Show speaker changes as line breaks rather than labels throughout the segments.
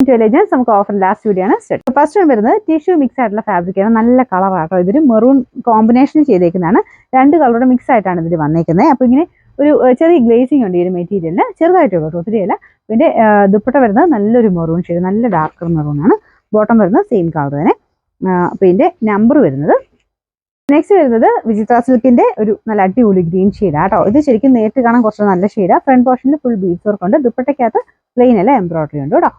Legends നമുക്ക് offer last video ആണ് set. First വരുന്നത് ടിഷ്യൂ മിക്സ് ആയിട്ടുള്ള ഫാബ്രിക്കാണ്. നല്ല കളറാട്ടോ. ഇതൊരു മെറൂൺ കോമ്പിനേഷൻ ചെയ്തേക്കുന്നതാണ്. രണ്ട് കളറുടെ മിക്സ് ആയിട്ടാണ് ഇതിൽ വന്നേക്കുന്നത്. അപ്പോൾ ഇങ്ങനെ ഒരു ചെറിയ ഗ്ലേസിംഗ് ഉണ്ട് ഈ ഒരു മെറ്റീരിയലിന്, ചെറുതായിട്ടുള്ളൂ, ഒത്തിരിയല്ല. ഇതിന്റെ ദുപ്പട്ട വരുന്നത് നല്ലൊരു മെറൂൺ ഷെയ്ഡ്, നല്ല ഡാർക്ക് മെറൂൺ ആണ്. ബോട്ടം വരുന്നത് സെയിം കളർ തന്നെ. അപ്പോൾ ഇതിന്റെ നമ്പർ വരുന്നത്. നെക്സ്റ്റ് വരുന്നത് വിചിത്ര സിൽക്കിന്റെ ഒരു നല്ല അടിപൊളി ഗ്രീൻ ഷെയ്ഡാണ് കേട്ടോ. ഇത് ശരിക്കും നേരിട്ട് കാണാൻ കുറച്ച് നല്ല ഷെയ്ഡാണ്. ഫ്രണ്ട് പോർഷനിൽ ഫുൾ ബീഡ്സ് വർക്ക് ഉണ്ട്. ദുപ്പട്ടയ്ക്കകത്ത് പ്ലെയിൻ അല്ല, എംബ്രോയിഡറി ഉണ്ട് കേട്ടോ.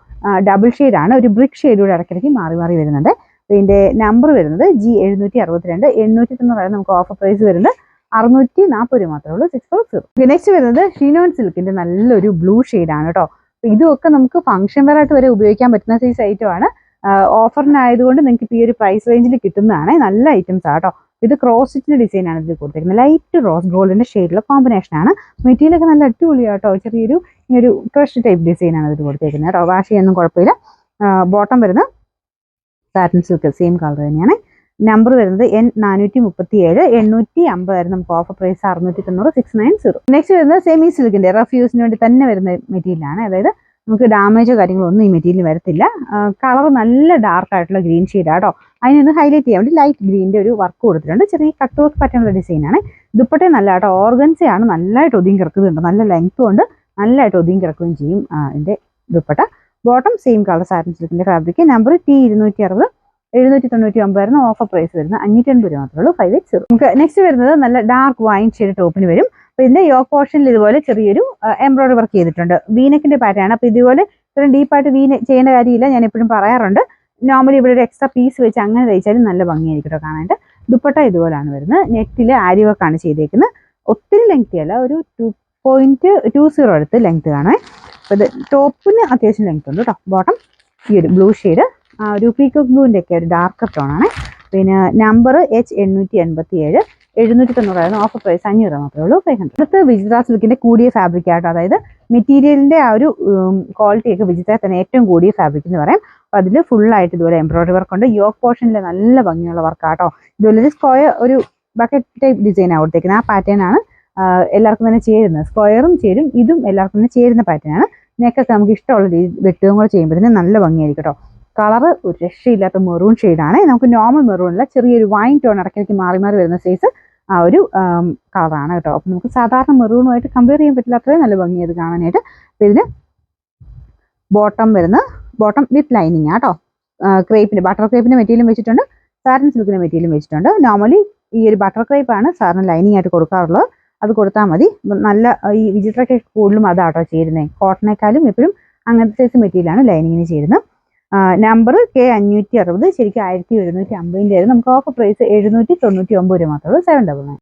ഡബിൾ ഷെയ്ഡാണ്, ഒരു ബ്രിക്ക് ഷെയ്ഡൂടെ ഇടയ്ക്കിടയ്ക്ക് മാറി മാറി വരുന്നുണ്ട്. ഇതിന്റെ നമ്പർ വരുന്നത് G762. 890 നമുക്ക് ഓഫർ പ്രൈസ് വരുന്നത് 640 മാത്രമേ ഉള്ളൂ. 640. നെക്സ്റ്റ് വരുന്നത് ഷിനോൺ സിൽക്കിന്റെ നല്ലൊരു ബ്ലൂ ഷെയ്ഡാണ് കേട്ടോ. ഇതൊക്കെ നമുക്ക് ഫംഗ്ഷൻ വെയർ ആയിട്ട് വരെ ഉപയോഗിക്കാൻ പറ്റുന്ന സൈസ് ഐറ്റമാണ്. ഓഫറിനായതുകൊണ്ട് നിങ്ങൾക്ക് ഇപ്പോൾ ഈ ഒരു പ്രൈസ് റേഞ്ചിൽ കിട്ടുന്നതാണ്. നല്ല ഐറ്റംസ് ആട്ടോ. ഇത് ക്രോസ് സ്റ്റിച്ചിന്റെ ഡിസൈൻ ആണ് ഇതിൽ കൊടുത്തിരിക്കുന്നത്. ലൈറ്റ് റോസ് ഗോൾഡിന്റെ ഷെയ്ഡിലുള്ള കോമ്പിനേഷൻ ആണ്. മെറ്റീരിയലൊക്കെ നല്ല അടിപൊളിയാട്ടോ. ചെറിയൊരു ക്രഷ് ടൈപ്പ് ഡിസൈൻ ആണ് ഇത് കൊടുത്തിരിക്കുന്നത് കേട്ടോ. വാഷ് ചെയ്യാനൊന്നും കുഴപ്പമില്ല. ബോട്ടം വരുന്നത് സാറ്റിൻ സിൽക്ക് സെയിം കളർ തന്നെയാണ്. നമ്പർ വരുന്നത് N437. 850 നമുക്ക് ഓഫർ പ്രൈസ് 690. 690. നെക്സ്റ്റ് വരുന്നത് സെമി സിൽക്കിന്റെ റഫ് യൂസിന് വേണ്ടി തന്നെ വരുന്ന മെറ്റീരിയലാണ്. അതായത് നമുക്ക് ഡാമേജോ കാര്യങ്ങളൊന്നും ഈ മെറ്റീരിയൽ വരത്തില്ല. കളർ നല്ല ഡാർക്ക് ആയിട്ടുള്ള ഗ്രീൻ ഷെയ്ഡാട്ടോ. അതിനൊന്ന് ഹൈലൈറ്റ് ചെയ്യാൻ വേണ്ടി ലൈറ്റ് ഗ്രീനിന്റെ ഒരു വർക്ക് കൊടുത്തിട്ടുണ്ട്. ചെറിയ കട്ട് വർക്ക് പറ്റുന്ന ഡിസൈനാണ്. ദുപ്പട്ട നല്ല കേട്ടോ. ഓർഗൻസയാണ്, നല്ലതായിട്ട് ഒതുങ്ങി കിടക്കുന്നുണ്ട്. നല്ല ലെങ്ത്തും ഉണ്ട്, നല്ലതായിട്ട് ഒതുങ്ങി കിടക്കുകയും ചെയ്യും ഇതിന്റെ dupatta. Bottom same colour satin സിൽക്കിന്റെ fabric. Number T260. 799 offer price വരുന്നത് 580 മാത്രമേ ഉള്ളൂ. 580. നമുക്ക് നെക്സ്റ്റ് വരുന്നത് നല്ല ഡാർക്ക് വൈൻ ഷെയ്ഡ് ടോപ്പിന് വരും. അപ്പോൾ ഇതിന്റെ യോക്ക് പോർഷനിൽ ഇതുപോലെ ചെറിയൊരു എംബ്രോയിഡറി വർക്ക് ചെയ്തിട്ടുണ്ട്. വീനെക്കിന്റെ പാറ്റേൺ ആണ്. അപ്പോൾ ഇതുപോലെ ഇത്രയും ഡീപ്പായിട്ട് വീന് ചെയ്യേണ്ട കാര്യമില്ല, ഞാൻ എപ്പോഴും പറയാറുണ്ട്. നോർമലി ഇവിടെ ഒരു എക്സ്ട്രാ പീസ് വെച്ച് അങ്ങനെ തയ്ച്ചാലും നല്ല ഭംഗിയായിരിക്കും കേട്ടോ കാണാനായിട്ട്. ദുപ്പട്ട ഇതുപോലെയാണ് വരുന്നത്. നെറ്റിൽ ആരി വർക്കാണ് ചെയ്തേക്കുന്നത്. ഒത്തിരി ലെങ്തി അല്ല, ഒരു 2.20 അടുത്ത് ലെങ്ത് കാണുമേ. അപ്പോൾ ഇത് ടോപ്പിന് അത്യാവശ്യം ലെങ്ത് ഉണ്ട് കേട്ടോ. ബോട്ടം ഈ ഒരു ബ്ലൂ ഷെയ്ഡ്, ഒരു പീക്കോക്ക് ബ്ലൂവിൻ്റെ ഒക്കെ ഒരു ഡാർക്കർ ടോണാണ്. പിന്നെ നമ്പർ H887. 790 ഓഫർ പ്രൈസ് 500 മാത്രമേ ഉള്ളൂ. 500. അടുത്ത് വിചിത്ര സിൽക്കിന്റെ കൂടിയ ഫാബ്രിക് ആട്ടോ. അതായത് മെറ്റീരിയലിന്റെ ആ ഒരു ക്വാളിറ്റി ഒക്കെ വിചിത്ര തന്നെ ഏറ്റവും കൂടിയ ഫാബ്രിക് എന്ന് പറയാം. അപ്പോൾ അതിൽ ഫുള്ളായിട്ട് ഇതുപോലെ എംബ്രോയിഡറി വർക്ക് ഉണ്ട്. യോക്ക് പോർഷനിൽ നല്ല ഭംഗിയുള്ള വർക്കാട്ടോ. ഇതുപോലെ ഒരു സ്ക്വയർ, ഒരു ബക്കറ്റ് ടൈപ്പ് ഡിസൈനാണ് കൊടുത്തേക്കുന്നത്. ആ പാറ്റേൺ ആണ് എല്ലാവർക്കും തന്നെ ചേരുന്നത്. സ്ക്വയറും ചേരും, ഇതും എല്ലാവർക്കും തന്നെ ചേരുന്ന പാറ്റേൺ ആണ്. നെക്കൊക്കെ നമുക്ക് ഇഷ്ടമുള്ള വെട്ടുകയും കൂടെ ചെയ്യുമ്പോഴത്തേന് നല്ല ഭംഗിയായിരിക്കും കേട്ടോ. കളർ ഒരു രക്ഷയില്ലാത്ത മെറൂൺ ഷെയ്ഡാണ്. നമുക്ക് നോർമൽ മെറൂണില്ല, ചെറിയൊരു വൈൻ ടോൺ ഇടയ്ക്കിടയ്ക്ക് മാറി മാറി വരുന്ന സൈസ് ആ ഒരു കളറാണ് കേട്ടോ. അപ്പം നമുക്ക് സാധാരണ മെറൂണുമായിട്ട് കമ്പയർ ചെയ്യാൻ പറ്റില്ല, അത്രയും നല്ല ഭംഗിയത് കാണാനായിട്ട്. അപ്പം ഇതിന് ബോട്ടം വിത്ത് ലൈനിങ് ആട്ടോ. ക്രേപ്പിന് ബട്ടർ ക്രേപ്പിന്റെ മെറ്റീരിയലും വെച്ചിട്ടുണ്ട്, സാറ്റിൻ സിൽക്കിന്റെ മെറ്റീരിയലും വെച്ചിട്ടുണ്ട്. നോർമലി ഈ ഒരു ബട്ടർ ക്രേപ്പാണ് സാറിന് ലൈനിങ് ആയിട്ട് കൊടുക്കാറുള്ളത്. അത് കൊടുത്താൽ മതി. നല്ല ഈ വിചിത്രയ്ക്ക് കൂടുതലും അതാട്ടോ ചേരുന്നത്. കോട്ടണേക്കാളും എപ്പോഴും അങ്ങനത്തെ സൈസ് മെറ്റീരിയലാണ് ലൈനിങ്ങിന് ചേരുന്നത്. Number K560. ശരിക്കും 1750 ആയിരുന്നു. നമുക്ക് ഓഫർ പ്രൈസ് 799 മാത്രമേ ഉള്ളൂ. 799.